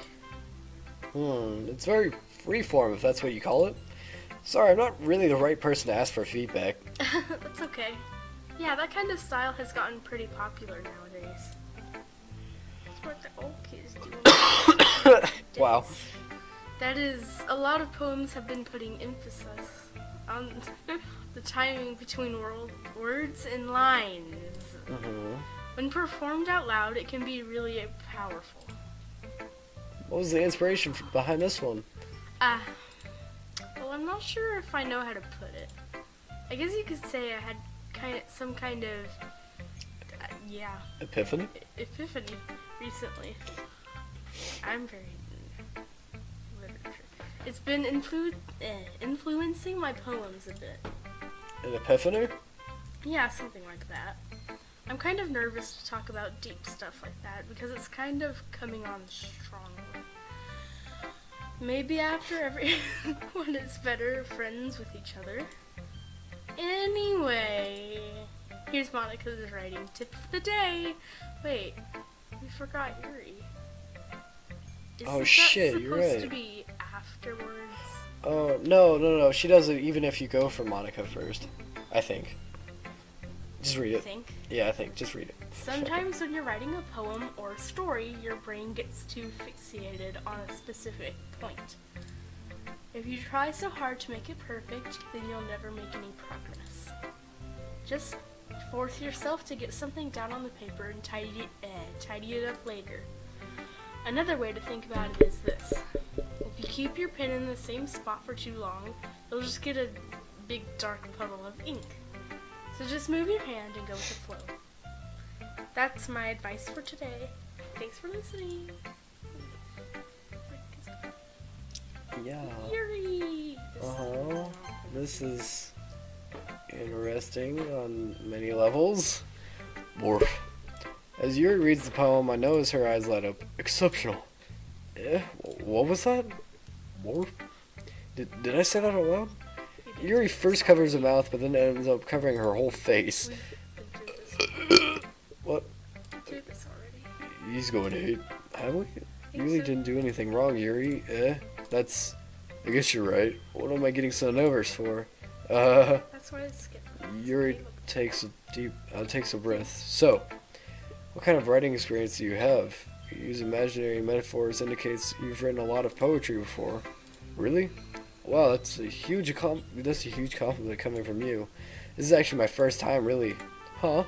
It's very freeform, if that's what you call it. Sorry, I'm not really the right person to ask for feedback. That's okay. Yeah, that kind of style has gotten pretty popular nowadays. That's what the old kids do. Wow. That is, a lot of poems have been putting emphasis on the timing between words and lines. When performed out loud, it can be really powerful. What was the inspiration behind this one? Well, I'm not sure if I know how to put it. I guess you could say I had some kind of, Epiphany? epiphany recently. I'm very literature. It's been influencing my poems a bit. An epiphany? Yeah, something like that. I'm kind of nervous to talk about deep stuff like that because it's kind of coming on strongly. Maybe after everyone is better friends with each other. Anyway, here's Monica's writing tip of the day. Wait, we forgot Yuri. Oh shit, you're right. Supposed to be afterwards? Oh, no. She does it even if you go for Monica first. I think. Just read it. Think? Yeah, I think. Just read it. Sometimes when you're writing a poem or a story, your brain gets too fixated on a specific point. If you try so hard to make it perfect, then you'll never make any progress. Just force yourself to get something down on the paper and tidy it up later. Another way to think about it is this. If you keep your pen in the same spot for too long, you'll just get a big dark puddle of ink. So just move your hand and go with the flow. That's my advice for today. Thanks for listening. Yeah. Yuri! This is interesting on many levels. Morph. As Yuri reads the poem, I notice her eyes light up. Exceptional. What was that? Morph? Did I say that out loud? Yuri first covers her mouth, but then ends up covering her whole face. What? Through this already. He's going to hate. Have we? You really didn't do anything wrong, Yuri. That's... I guess you're right. What am I getting so nervous for? That's why I skipped. Yuri takes a breath. So, what kind of writing experience do you have? You use imaginary metaphors indicates you've written a lot of poetry before. Really? Wow, that's a huge compliment coming from you. This is actually my first time, really. Huh?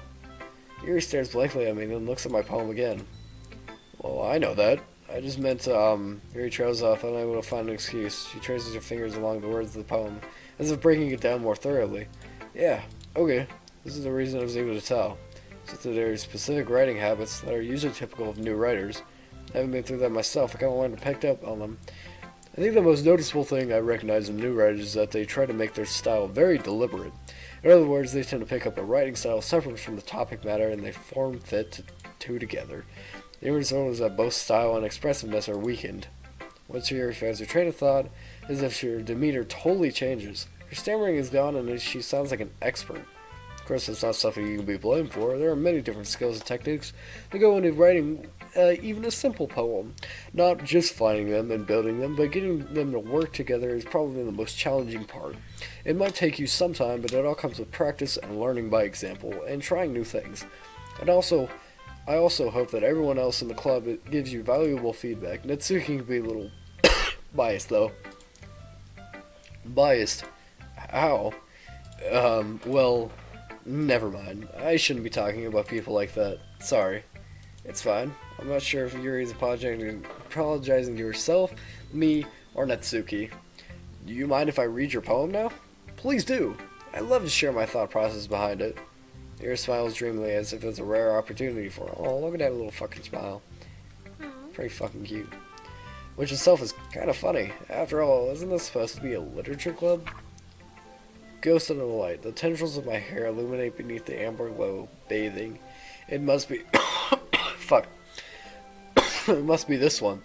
Yuri stares blankly at me, then looks at my poem again. Well, I know that. I just meant, Yuri trails off, unable to find an excuse. She traces her fingers along the words of the poem, as if breaking it down more thoroughly. Yeah, okay. This is the reason I was able to tell. Since there are specific writing habits that are usually typical of new writers. I haven't been through that myself, I kind of wanted to pick up on them. I think the most noticeable thing I recognize in new writers is that they try to make their style very deliberate. In other words, they tend to pick up a writing style separate from the topic matter and they form fit two together. The result is that both style and expressiveness are weakened. Once Yuri finds her train of thought, as if her demeanor totally changes. Her stammering is gone and she sounds like an expert. Of course, it's not something you can be blamed for. There are many different skills and techniques that go into writing even a simple poem. Not just finding them and building them, but getting them to work together is probably the most challenging part. It might take you some time, but it all comes with practice and learning by example and trying new things. And I also hope that everyone else in the club gives you valuable feedback. Natsuki can be a little biased, though. Biased? How? Well, never mind. I shouldn't be talking about people like that. Sorry. It's fine. I'm not sure if Yuri is apologizing to herself, me, or Natsuki. Do you mind if I read your poem now? Please do. I'd love to share my thought process behind it. Yuri smiles dreamily as if it's a rare opportunity for her. Oh, look at that little fucking smile. Pretty fucking cute. Which itself is kind of funny. After all, isn't this supposed to be a literature club? Ghost under the light. The tendrils of my hair illuminate beneath the amber glow, bathing. It must be... Fuck. It must be this one.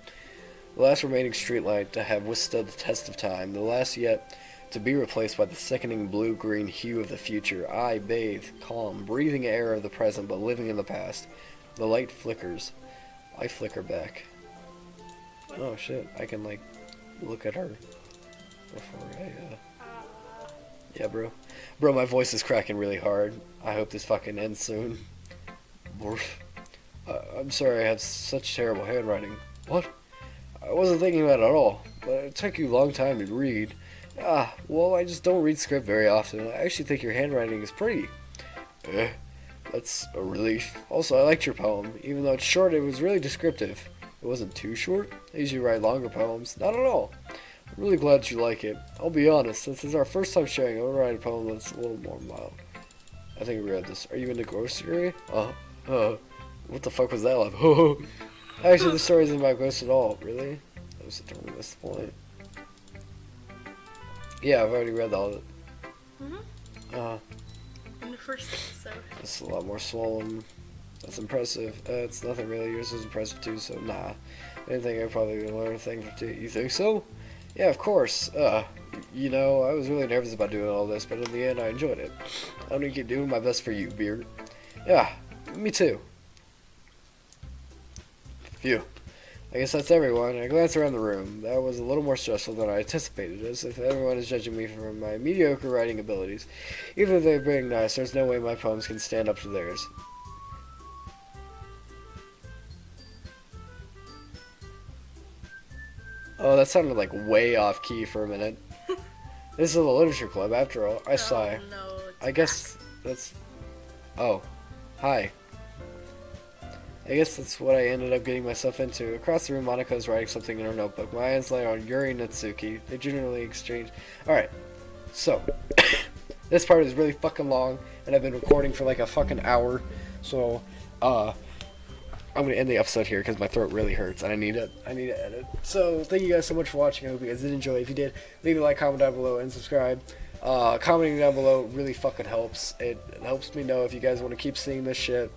The last remaining streetlight to have withstood the test of time. The last yet to be replaced by the sickening blue-green hue of the future. I bathe, calm, breathing air of the present, but living in the past. The light flickers. I flicker back. Oh shit, I can like look at her before I yeah, bro. Bro, my voice is cracking really hard. I hope this fucking ends soon. I'm sorry I have such terrible handwriting. What? I wasn't thinking about it at all, but it took you a long time to read. Well, I just don't read script very often. I actually think your handwriting is pretty. That's a relief. Also, I liked your poem. Even though it's short, it was really descriptive. It wasn't too short. I usually write longer poems. Not at all. I'm really glad you like it. I'll be honest, since it's our first time sharing, I'm gonna write a poem that's a little more mild. I think we read this. Are you into grocery? What the fuck was that like? Actually, the story isn't about ghosts at all. Really? I was totally missed the point. Yeah, I've already read all of it. In the first episode. It's a lot more swollen. That's impressive. It's nothing really. Yours is impressive too, so nah. I didn't think I'd probably learn a thing from two. You think so? Yeah, of course. You know, I was really nervous about doing all this, but in the end, I enjoyed it. I'm gonna keep doing my best for you, Beard. Yeah, me too. Phew. I guess that's everyone. I glanced around the room. That was a little more stressful than I anticipated, as if everyone is judging me for my mediocre writing abilities. Even if they're being nice, there's no way my poems can stand up to theirs. Oh, that sounded like way off key for a minute. This is a literature club, after all. I sigh. No, I guess that's... Oh. Hi. I guess that's what I ended up getting myself into. Across the room, Monica is writing something in her notebook. My hands lay on Yuri and Natsuki. They generally exchange... Alright. So. This part is really fucking long, and I've been recording for like a fucking hour. So, I'm gonna end the episode here because my throat really hurts and I need to edit. So thank you guys so much for watching. I hope you guys did enjoy. If you did, leave a like, comment down below, and subscribe. Commenting down below really fucking helps. It helps me know if you guys want to keep seeing this shit.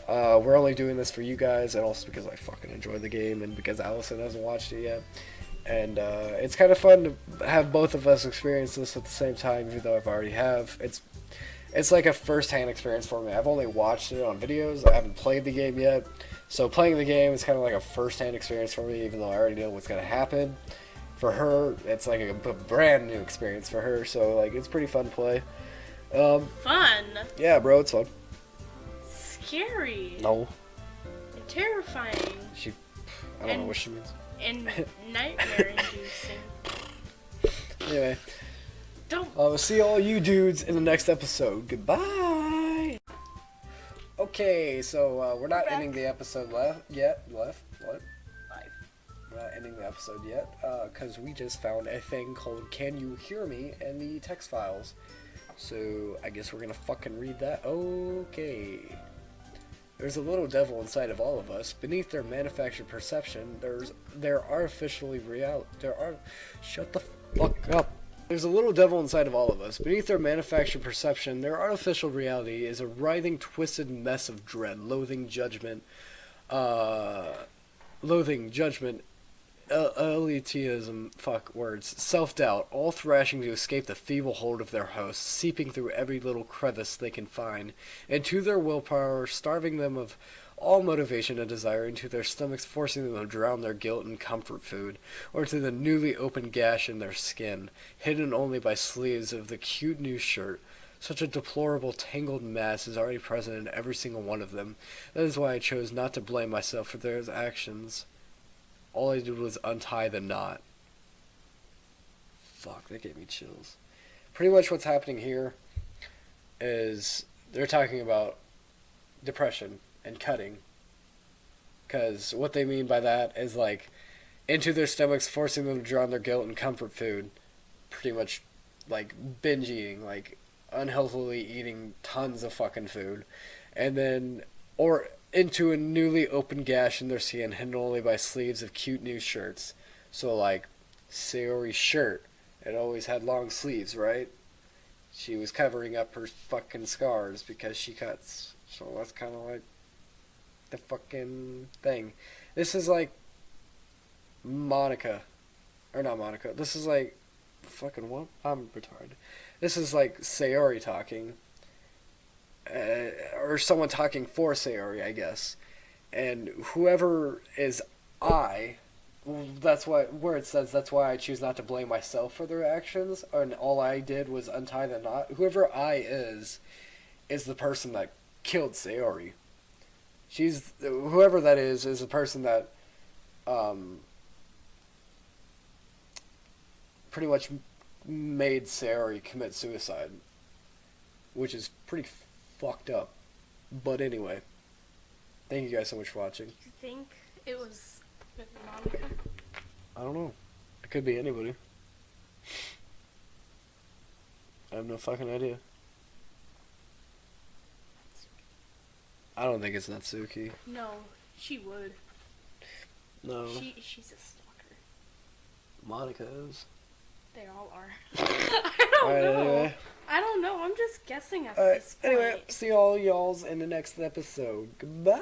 We're only doing this for you guys, and also because I fucking enjoy the game, and because Allison hasn't watched it yet. And it's kind of fun to have both of us experience this at the same time, even though I've already have. It's like a first-hand experience for me. I've only watched it on videos. I haven't played the game yet. So playing the game is kind of like a first-hand experience for me, even though I already know what's going to happen. For her, it's like a brand new experience for her, so like it's pretty fun to play. Fun. Yeah, bro, it's fun. Scary. No. And terrifying. I don't know what she means. And nightmare-inducing. Anyway. Don't. See all you dudes in the next episode. Goodbye. Okay, so we're not ending the episode yet. What? Life. We're not ending the episode yet, because we just found a thing called Can You Hear Me in the text files. So I guess we're gonna fucking read that. Okay. There's a little devil inside of all of us. Beneath their manufactured perception, there artificially shut the fuck up. There's a little devil inside of all of us. Beneath their manufactured perception, their artificial reality is a writhing, twisted mess of dread, loathing, judgment, elitism, self-doubt, all thrashing to escape the feeble hold of their hosts, seeping through every little crevice they can find, and to their willpower, starving them of all motivation and desire, into their stomachs, forcing them to drown their guilt in comfort food, or to the newly opened gash in their skin, hidden only by sleeves of the cute new shirt. Such a deplorable, tangled mass is already present in every single one of them. That is why I chose not to blame myself for their actions. All I did was untie the knot. Fuck, that gave me chills. Pretty much what's happening here is they're talking about depression and cutting. Because what they mean by that is like into their stomachs, forcing them to drown their guilt in comfort food. Pretty much like binge eating, like unhealthily eating tons of fucking food. And then, or into a newly opened gash in their skin, hidden only by sleeves of cute new shirts. So like Sayori's shirt, it always had long sleeves, right? She was covering up her fucking scars because she cuts. So that's kind of like the fucking thing. This is like Monica. Or not Monica. This is like fucking what? I'm retarded. This is like Sayori talking. Or someone talking for Sayori, I guess. And whoever is I, that's where it says that's why I choose not to blame myself for their actions, and all I did was untie the knot. Whoever I is the person that killed Sayori. Whoever that is the person that pretty much made Sayori commit suicide, which is pretty fucked up. But anyway, thank you guys so much for watching. Do you think it was Monica? I don't know. It could be anybody. I have no fucking idea. I don't think it's Natsuki. No, she would. No. She's a stalker. Monica is. They all are. I don't know. Anyway. I don't know. I'm just guessing at Alright, this point. anyway, see all y'alls in the next episode. Goodbye!